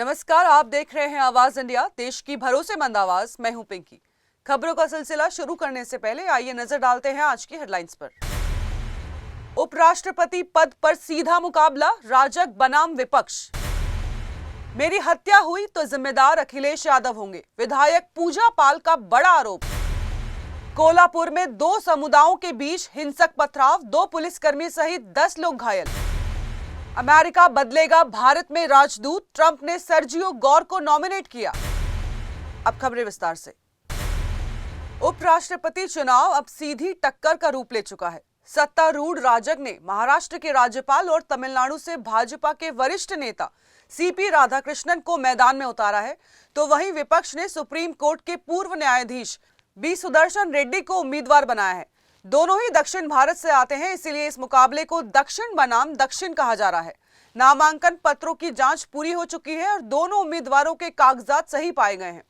नमस्कार, आप देख रहे हैं आवाज इंडिया, देश की भरोसेमंद आवाज। मैं हूं पिंकी। खबरों का सिलसिला शुरू करने से पहले आइए नजर डालते हैं आज की हेडलाइंस पर। उपराष्ट्रपति पद पर सीधा मुकाबला, राजग बनाम विपक्ष। मेरी हत्या हुई तो जिम्मेदार अखिलेश यादव होंगे, विधायक पूजा पाल का बड़ा आरोप। कोल्हापुर में दो समुदायों के बीच हिंसक पथराव, 2 पुलिसकर्मी सहित 10 लोग घायल। अमेरिका बदलेगा भारत में राजदूत, ट्रंप ने सर्जियो गौर को नॉमिनेट किया। अब खबरें विस्तार से। उपराष्ट्रपति चुनाव अब सीधी टक्कर का रूप ले चुका है। सत्तारूढ़ राजग ने महाराष्ट्र के राज्यपाल और तमिलनाडु से भाजपा के वरिष्ठ नेता सीपी राधाकृष्णन को मैदान में उतारा है, तो वहीं विपक्ष ने सुप्रीम कोर्ट के पूर्व न्यायाधीश बी सुदर्शन रेड्डी को उम्मीदवार बनाया है। दोनों ही दक्षिण भारत से आते हैं, इसलिए इस मुकाबले को दक्षिण बनाम दक्षिण कहा जा रहा है। नामांकन पत्रों की जांच पूरी हो चुकी है और दोनों उम्मीदवारों के कागजात सही पाए गए हैं।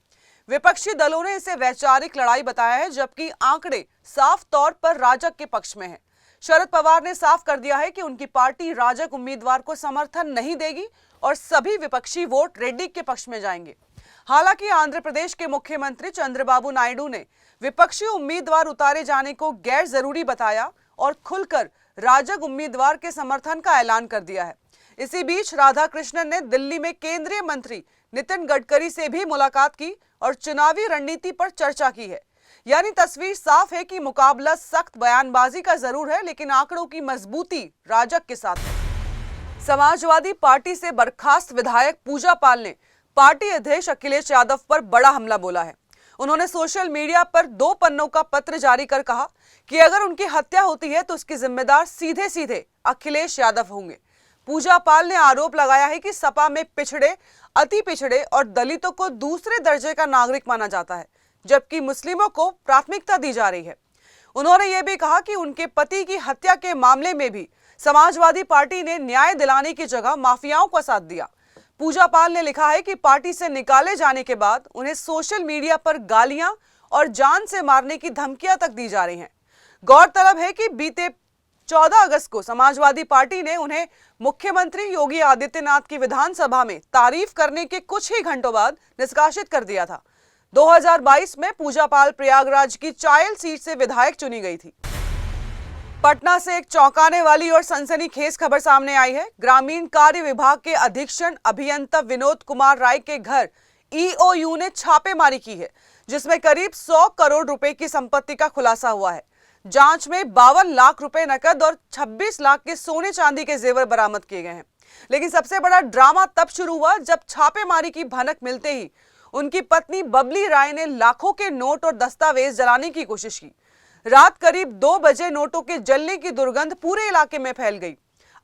विपक्षी दलों ने इसे वैचारिक लड़ाई बताया है, जबकि आंकड़े साफ तौर पर राजग के पक्ष में हैं। शरद पवार ने साफ कर दिया है कि उनकी पार्टी राजग उम्मीदवार को समर्थन नहीं देगी और सभी विपक्षी वोट रेड्डी के पक्ष में जाएंगे। हालांकि आंध्र प्रदेश के मुख्यमंत्री चंद्रबाबू नायडू ने विपक्षी उम्मीदवार उतारे जाने को गैर जरूरी बताया और खुलकर राजग उम्मीदवार के समर्थन का ऐलान कर दिया है। इसी बीच राधाकृष्णन ने दिल्ली में केंद्रीय मंत्री नितिन गडकरी से भी मुलाकात की और चुनावी रणनीति पर चर्चा की है। यानी तस्वीर साफ है कि मुकाबला सख्त बयानबाजी का जरूर है, लेकिन आंकड़ों की मजबूती राजग के साथ है। समाजवादी पार्टी से बर्खास्त विधायक पूजा पाल ने पार्टी अध्यक्ष अखिलेश यादव पर बड़ा हमला बोला है। उन्होंने सोशल मीडिया पर 2 पन्नों का पत्र जारी कर कहा कि अगर उनकी हत्या होती है तो उसकी जिम्मेदार सीधे सीधे अखिलेश यादव होंगे। पूजा पाल ने आरोप लगाया है कि सपा में पिछड़े, अति पिछड़े और दलितों को दूसरे दर्जे का नागरिक माना जाता है, जबकि मुस्लिमों को प्राथमिकता दी जा रही है। उन्होंने यह भी कहा कि उनके पति की हत्या के मामले में भी समाजवादी पार्टी ने न्याय दिलाने की जगह माफियाओं का साथ दिया। पूजा पाल ने लिखा है कि पार्टी से निकाले जाने के बाद उन्हें सोशल मीडिया पर गालियां और जान से मारने की धमकियां तक दी जा रही हैं। गौरतलब है कि बीते 14 अगस्त को समाजवादी पार्टी ने उन्हें मुख्यमंत्री योगी आदित्यनाथ की विधानसभा में तारीफ करने के कुछ ही घंटों बाद निष्कासित कर दिया था। 2022 में पूजा पाल प्रयागराज की चायल सीट से विधायक चुनी गई थी। पटना से एक चौंकाने वाली और सनसनीखेज खबर सामने आई है। ग्रामीण कार्य विभाग के अधीक्षण अभियंता विनोद कुमार राय के घर ईओयू ने छापेमारी की है, जिसमें करीब 100 करोड़ रुपए की संपत्ति का खुलासा हुआ है। जांच में 52 लाख रुपए नकद और 26 लाख के सोने चांदी के जेवर बरामद किए गए हैं। लेकिन सबसे बड़ा ड्रामा तब शुरू हुआ जब छापेमारी की भनक मिलते ही उनकी पत्नी बबली राय ने लाखों के नोट और दस्तावेज जलाने की कोशिश की। रात करीब 2 बजे नोटों के जलने की दुर्गंध पूरे इलाके में फैल गई।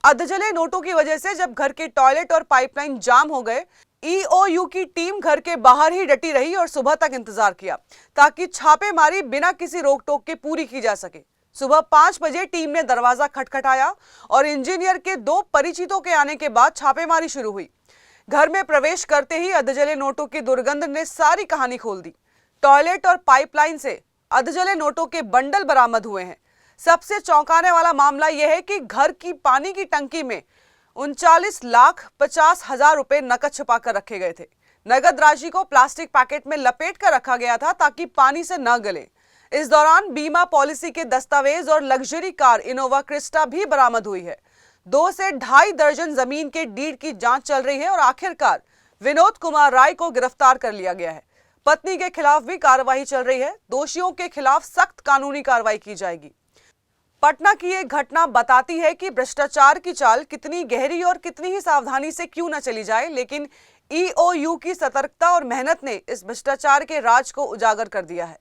अधजले नोटों की वजह से जब घर के टॉयलेट और पाइपलाइन जाम हो गए, ईओयू की टीम घर के बाहर ही डटी रही और सुबह तक इंतजार किया ताकि छापेमारी बिना किसी रोक टोक के पूरी की जा सके। सुबह 5 बजे टीम ने दरवाजा खटखटाया और इंजीनियर के 2 परिचितों के आने के बाद छापेमारी शुरू हुई। घर में प्रवेश करते ही अधजले नोटों की दुर्गंध ने सारी कहानी खोल दी। टॉयलेट और पाइपलाइन से अधजले नोटों के बंडल बरामद हुए हैं। सबसे चौंकाने वाला मामला यह है कि घर की पानी की टंकी में 39,50,000 रुपए नकद छुपा कर रखे गए थे। नगद राशि को प्लास्टिक पैकेट में लपेट कर रखा गया था ताकि पानी से न गले। इस दौरान बीमा पॉलिसी के दस्तावेज और लग्जरी कार इनोवा क्रिस्टा भी बरामद हुई है। 2 से 2.5 दर्जन जमीन के डीड की जांच चल रही है और आखिरकार विनोद कुमार राय को गिरफ्तार कर लिया गया है। पत्नी के खिलाफ भी कार्रवाई चल रही है। दोषियों के खिलाफ सख्त कानूनी कार्रवाई की जाएगी। पटना की एक घटना बताती है कि भ्रष्टाचार की चाल कितनी गहरी और कितनी ही सावधानी से क्यों न चली जाए, लेकिन ईओयू की सतर्कता और मेहनत ने इस भ्रष्टाचार के राज को उजागर कर दिया है।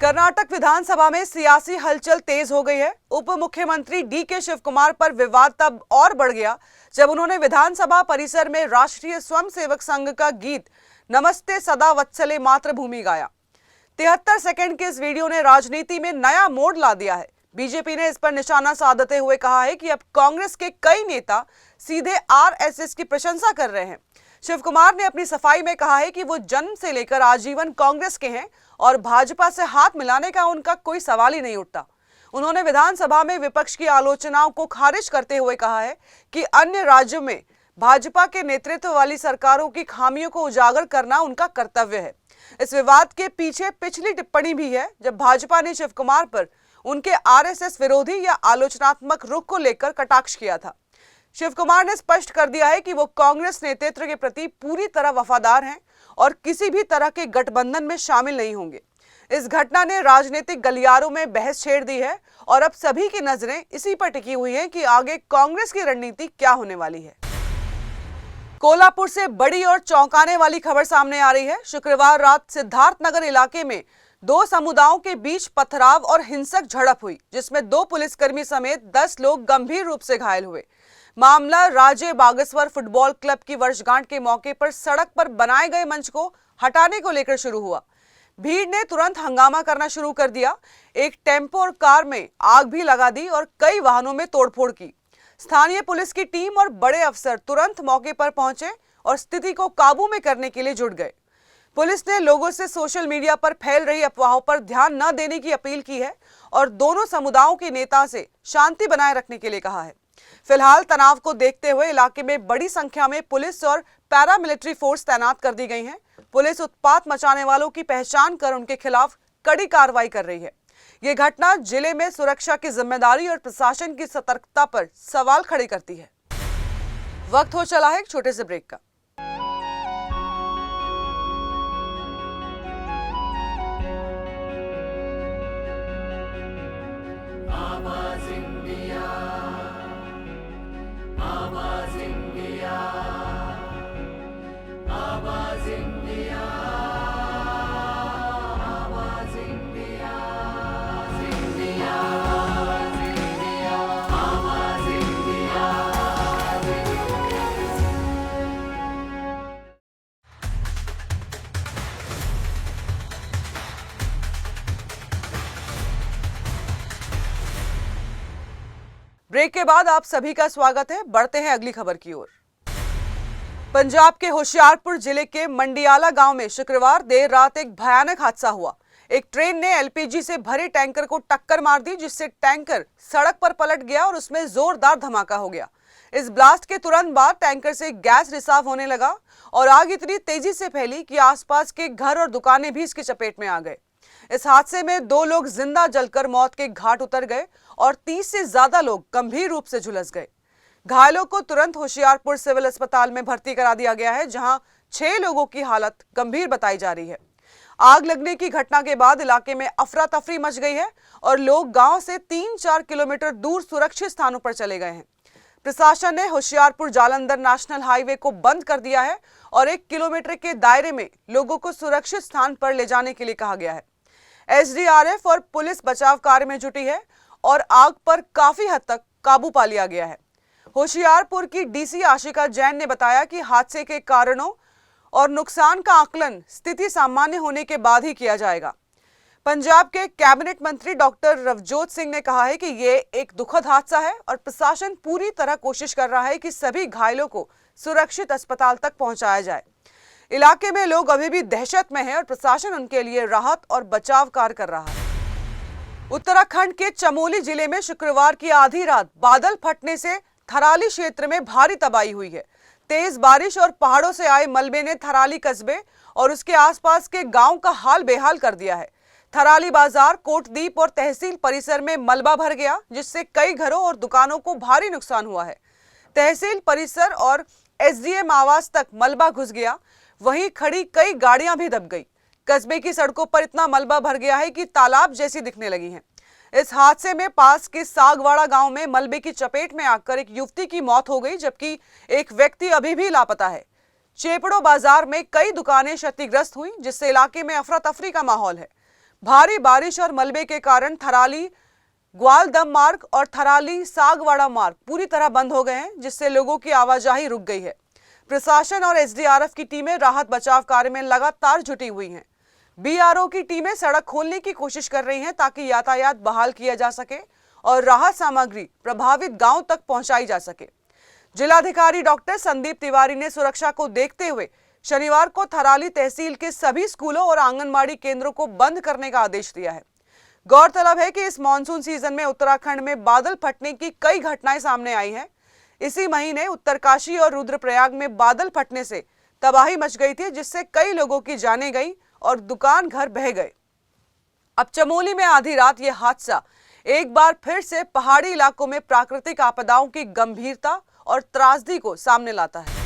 कर्नाटक विधानसभा में सियासी हलचल तेज हो गई है। उप मुख्यमंत्री डीके शिवकुमार पर विवाद तब और बढ़ गया जब उन्होंने विधानसभा परिसर में राष्ट्रीय स्वयंसेवक संघ का गीत नमस्ते सदा वत्सले मातृभूमि गाया। 73 सेकंड के इस वीडियो ने राजनीति में नया मोड़ ला दिया है। बीजेपी ने इस पर निशाना साधते हुए कहा है कि अब कांग्रेस के कई नेता सीधे आरएसएस की प्रशंसा कर रहे हैं। शिवकुमार ने अपनी सफाई में कहा है कि वो जन्म से लेकर आजीवन कांग्रेस के हैं और भाजपा से हाथ मिलाने का उनका कोई सवाल ही नहीं उठता। उन्होंने विधानसभा में विपक्ष की आलोचनाओं को खारिज करते हुए कहा है कि अन्य राज्यों में भाजपा के नेतृत्व वाली सरकारों की खामियों को उजागर करना उनका कर्तव्य है। इस विवाद के पीछे पिछली टिप्पणी भी है, जब भाजपा ने शिव कुमार पर उनके आरएसएस विरोधी या आलोचनात्मक रुख को लेकर कटाक्ष किया था। शिव कुमार ने स्पष्ट कर दिया है कि वो कांग्रेस नेतृत्व के प्रति पूरी तरह वफादार हैं और किसी भी तरह के गठबंधन में शामिल नहीं होंगे। इस घटना ने राजनीतिक गलियारों में बहस छेड़ दी है और अब सभी की नजरें इसी पर टिकी हुई हैं कि आगे कांग्रेस की रणनीति क्या होने वाली है। कोल्हापुर से बड़ी और चौंकाने वाली खबर सामने आ रही है। शुक्रवार रात सिद्धार्थनगर इलाके में दो समुदायों के बीच पथराव और हिंसक झड़प हुई, जिसमें 2 पुलिसकर्मी समेत 10 लोग गंभीर रूप से घायल हुए। मामला राजे बागेश्वर फुटबॉल क्लब की वर्षगांठ के मौके पर सड़क पर बनाए गए मंच को हटाने को लेकर शुरू हुआ। भीड़ ने तुरंत हंगामा करना शुरू कर दिया। एक टेम्पो और कार में आग भी लगा दी और कई वाहनों में तोड़फोड़ की। स्थानीय पुलिस की टीम और बड़े अफसर तुरंत मौके पर पहुंचे और स्थिति को काबू में करने के लिए जुट गए। पुलिस ने लोगों से सोशल मीडिया पर फैल रही अफवाहों पर ध्यान न देने की अपील की है और दोनों समुदायों के नेता से शांति बनाए रखने के लिए कहा है। फिलहाल तनाव को देखते हुए इलाके में बड़ी संख्या में पुलिस और पैरामिलिट्री फोर्स तैनात कर दी गई है। पुलिस उत्पात मचाने वालों की पहचान कर उनके खिलाफ कड़ी कार्रवाई कर रही है। ये घटना जिले में सुरक्षा की जिम्मेदारी और प्रशासन की सतर्कता पर सवाल खड़े करती है। वक्त हो चला है एक छोटे से ब्रेक का। आवाज इंडिया, आवाज इंडिया, आवाज इंडिया, आवाज इंडिया, इंडिया, इंडिया, आवाज इंडिया। ब्रेक के बाद आप सभी का स्वागत है। बढ़ते हैं अगली खबर की ओर। पंजाब के होशियारपुर जिले के मंडियाला गांव में शुक्रवार देर रात एक भयानक हादसा हुआ। एक ट्रेन ने एलपीजी से भरे टैंकर को टक्कर मार दी, जिससे टैंकर सड़क पर पलट गया और उसमें जोरदार धमाका हो गया। इस ब्लास्ट के तुरंत बाद टैंकर से गैस रिसाव होने लगा और आग इतनी तेजी से फैली कि आसपास के घर और दुकानें भी इसकी चपेट में आ गए। इस हादसे में 2 लोग जिंदा जलकर मौत के घाट उतर गए और 30 से ज्यादा लोग गंभीर रूप से झुलस गए। घायलों को तुरंत होशियारपुर सिविल अस्पताल में भर्ती करा दिया गया है, जहां 6 लोगों की हालत गंभीर बताई जा रही है। आग लगने की घटना के बाद इलाके में अफरा तफरी मच गई है और लोग गांव से 3-4 किलोमीटर दूर सुरक्षित स्थानों पर चले गए हैं। प्रशासन ने होशियारपुर जालंधर नेशनल हाईवे को बंद कर दिया है और 1 किलोमीटर के दायरे में लोगों को सुरक्षित स्थान पर ले जाने के लिए कहा गया है। एसडीआरएफ और पुलिस बचाव कार्य में जुटी है और आग पर काफी हद तक काबू पा लिया गया है। होशियारपुर की डीसी आशिका जैन ने बताया कि हादसे के कारणों और नुकसान का आकलन स्थिति सामान्य होने के बाद ही किया जाएगा। पंजाब के कैबिनेट मंत्री डॉक्टर रवजोत सिंह ने कहा है कि ये एक दुखद हादसा है और प्रशासन पूरी तरह कोशिश कर रहा है कि सभी घायलों को सुरक्षित अस्पताल तक पहुंचाया जाए। इलाके में लोग अभी भी दहशत में हैं और प्रशासन उनके लिए राहत और बचाव कार्य कर रहा है। उत्तराखंड के चमोली जिले में शुक्रवार की आधी रात बादल फटने से थराली क्षेत्र में भारी तबाही हुई है। तेज बारिश और पहाड़ों से आए मलबे ने थराली कस्बे और उसके आसपास के गांव का हाल बेहाल कर दिया है। थराली बाजार, कोटदीप और तहसील परिसर में मलबा भर गया, जिससे कई घरों और दुकानों को भारी नुकसान हुआ है। तहसील परिसर और एसडीएम आवास तक मलबा घुस गया, वहीं खड़ी कई गाड़ियां भी दब गई। कस्बे की सड़कों पर इतना मलबा भर गया है कि तालाब जैसी दिखने लगी हैं। इस हादसे में पास के सागवाड़ा गांव में मलबे की चपेट में आकर एक युवती की मौत हो गई, जबकि एक व्यक्ति अभी भी लापता है। चेपड़ो बाजार में कई दुकानें क्षतिग्रस्त हुई, जिससे इलाके में अफरा तफरी का माहौल है। भारी बारिश और मलबे के कारण थराली ग्वालदम मार्ग और थराली सागवाड़ा मार्ग पूरी तरह बंद हो गए हैं, जिससे लोगों की आवाजाही रुक गई है। प्रशासन और एसडीआरएफ की टीमें राहत बचाव कार्य में लगातार जुटी हुई हैं। बीआरओ की टीमें सड़क खोलने की कोशिश कर रही हैं ताकि यातायात बहाल किया जा सके और राहत सामग्री प्रभावित गांव तक पहुंचाई जा सके। जिलाधिकारी डॉक्टर संदीप तिवारी ने सुरक्षा को देखते हुए शनिवार को थराली तहसील के सभी स्कूलों और आंगनबाड़ी केंद्रों को बंद करने का आदेश दिया है। गौरतलब है कि इस मानसून सीजन में उत्तराखंड में बादल फटने की कई घटनाएं सामने आई हैं। इसी महीने उत्तरकाशी और रुद्रप्रयाग में बादल फटने से तबाही मच गई थी, जिससे कई लोगों की जानें गई और दुकान घर बह गए। अब चमोली में आधी रात ये हादसा एक बार फिर से पहाड़ी इलाकों में प्राकृतिक आपदाओं की गंभीरता और त्रासदी को सामने लाता है।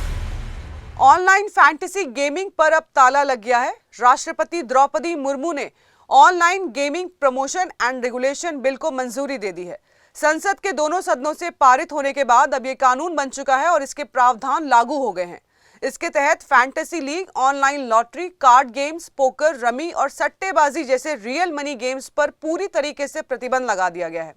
ऑनलाइन फैंटेसी गेमिंग पर अब ताला लग गया है। राष्ट्रपति द्रौपदी मुर्मू ने online gaming promotion and regulation bill को मंजूरी दे दी है। संसद के दोनों सदनों से पारित होने के बाद अब ये कानून बन चुका है और इसके प्रावधान लागू हो गए हैं। इसके तहत fantasy league, online lottery, card games, poker, rummy और सट्टेबाजी जैसे रियल मनी गेम्स पर पूरी तरीके से प्रतिबंध लगा दिया गया है।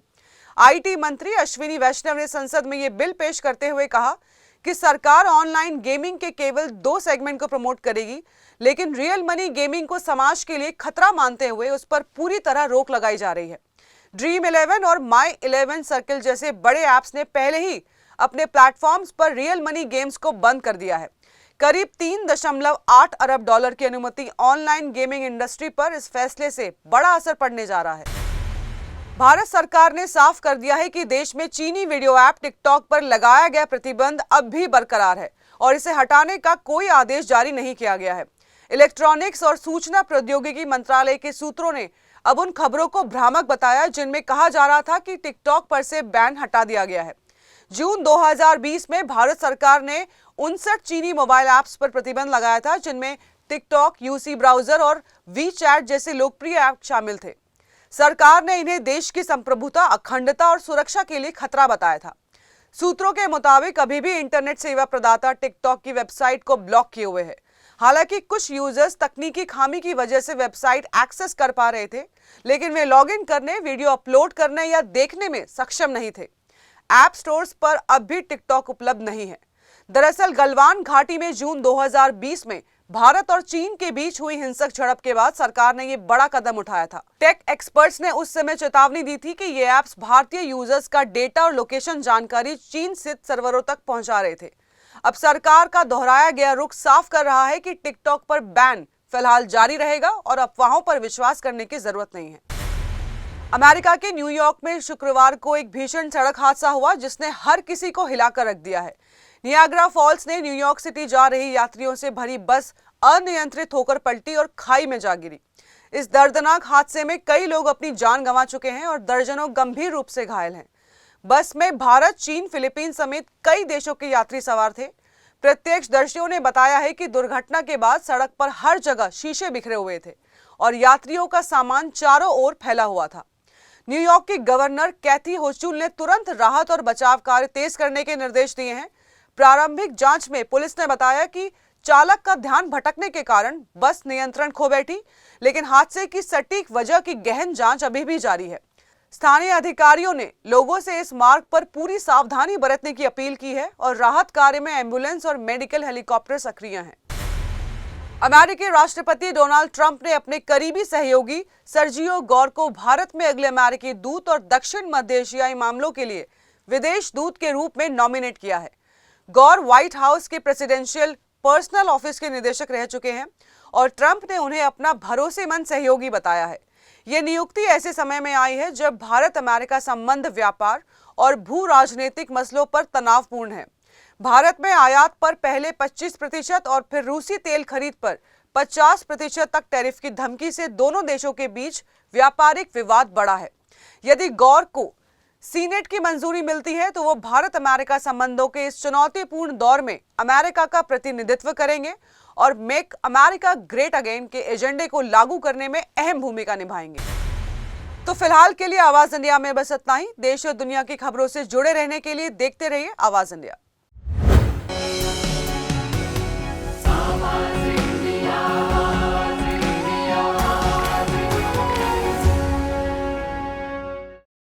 आईटी मंत्री अश्विनी वैष्णव ने संसद में ये बिल पेश करते हुए कहा कि सरकार ऑनलाइन गेमिंग के केवल 2 सेगमेंट को प्रमोट करेगी, लेकिन रियल मनी गेमिंग को समाज के लिए खतरा मानते हुए उस पर पूरी तरह रोक लगाई जा रही है। ड्रीम 11 और माई 11 सर्किल जैसे बड़े ऐप्स ने पहले ही अपने प्लेटफॉर्म्स पर रियल मनी गेम्स को बंद कर दिया है। करीब 3.8 अरब डॉलर की अनुमति ऑनलाइन गेमिंग इंडस्ट्री पर इस फैसले से बड़ा असर पड़ने जा रहा है। भारत सरकार ने साफ कर दिया है कि देश में चीनी वीडियो ऐप टिकटॉक पर लगाया गया प्रतिबंध अब भी बरकरार है और इसे हटाने का कोई आदेश जारी नहीं किया गया है। इलेक्ट्रॉनिक्स और सूचना प्रौद्योगिकी मंत्रालय के सूत्रों ने अब उन खबरों को भ्रामक बताया जिनमें कहा जा रहा था कि टिकटॉक पर से बैन हटा दिया गया है। जून 2020 में भारत सरकार ने 59 चीनी मोबाइल ऐप्स पर प्रतिबंध लगाया था, जिनमें टिकटॉक, यूसी ब्राउजर और वी चैट जैसे लोकप्रिय ऐप शामिल थे। सरकार ने इन्हें देश की संप्रभुता, अखंडता और सुरक्षा के लिए खतरा बताया था। सूत्रों के मुताबिक अभी भी इंटरनेट सेवा प्रदाता टिकटॉक की वेबसाइट को ब्लॉक किए हुए है। हालांकि कुछ यूजर्स तकनीकी खामी की वजह से वेबसाइट एक्सेस कर पा रहे थे, लेकिन वे लॉगिन करने, वीडियो अपलोड करने या देखने में सक्षम नहीं थे। ऐप स्टोर्स पर अब भी टिकटॉक उपलब्ध नहीं है। दरअसल गलवान घाटी में जून 2020 में भारत और चीन के बीच हुई हिंसक झड़प के बाद सरकार ने ये बड़ा कदम उठाया था। टेक एक्सपर्ट्स ने उस समय चेतावनी दी थी कि ये ऐप्स भारतीय यूजर्स का डेटा और लोकेशन जानकारी चीन स्थित सर्वरों तक पहुंचा रहे थे। अब सरकार का दोहराया गया रुख साफ कर रहा है कि टिकटॉक पर बैन फिलहाल जारी रहेगा और अफवाहों पर विश्वास करने की जरूरत नहीं है। अमेरिका के न्यूयॉर्क में शुक्रवार को एक भीषण सड़क हादसा हुआ जिसने हर किसी को हिलाकर रख दिया है। नियाग्रा फॉल्स ने न्यूयॉर्क सिटी जा रही यात्रियों से भरी बस अनियंत्रित होकर पलटी और खाई में जा गिरी। इस दर्दनाक हादसे में कई लोग अपनी जान गंवा चुके हैं और दर्जनों गंभीर रूप से घायल हैं। बस में भारत, चीन, फिलीपींस समेत कई देशों के यात्री सवार थे। प्रत्यक्षदर्शियों ने बताया है कि दुर्घटना के बाद सड़क पर हर जगह शीशे बिखरे हुए थे और यात्रियों का सामान चारों ओर फैला हुआ था। न्यूयॉर्क की गवर्नर कैथी होचुल ने तुरंत राहत और बचाव कार्य तेज करने के निर्देश दिए हैं। प्रारंभिक जांच में पुलिस ने बताया कि चालक का ध्यान भटकने के कारण बस नियंत्रण खो बैठी, लेकिन हादसे की सटीक वजह की गहन जांच अभी भी जारी है। स्थानीय अधिकारियों ने लोगों से इस मार्ग पर पूरी सावधानी बरतने की अपील की है और राहत कार्य में एम्बुलेंस और मेडिकल हेलीकॉप्टर सक्रिय हैं। अमेरिकी राष्ट्रपति डोनाल्ड ट्रंप ने अपने करीबी सहयोगी सर्जियो गौर को भारत में अगले अमेरिकी दूत और दक्षिण मध्य एशियाई मामलों के लिए विदेश दूत के रूप में नॉमिनेट किया है। गौर व्हाइट हाउस के प्रेसिडेंशियल पर्सनल ऑफिस के निदेशक रह चुके हैं और ट्रंप ने उन्हें अपना भरोसेमंद सहयोगी बताया है। यह नियुक्ति ऐसे समय में आई है जब भारत अमेरिका संबंध व्यापार और भू राजनीतिक मसलों पर तनावपूर्ण है। भारत में आयात पर पहले 25% और फिर रूसी तेल खरीद पर 50% तक टैरिफ की धमकी से दोनों देशों के बीच व्यापारिक विवाद बढ़ा है। यदि गौर को सीनेट की मंजूरी मिलती है तो वो भारत अमेरिका संबंधों के इस चुनौतीपूर्ण दौर में अमेरिका का प्रतिनिधित्व करेंगे और मेक अमेरिका ग्रेट अगेन के एजेंडे को लागू करने में अहम भूमिका निभाएंगे। तो फिलहाल के लिए आवाज इंडिया में बस इतना ही। देश और दुनिया की खबरों से जुड़े रहने के लिए देखते रहिए आवाज इंडिया।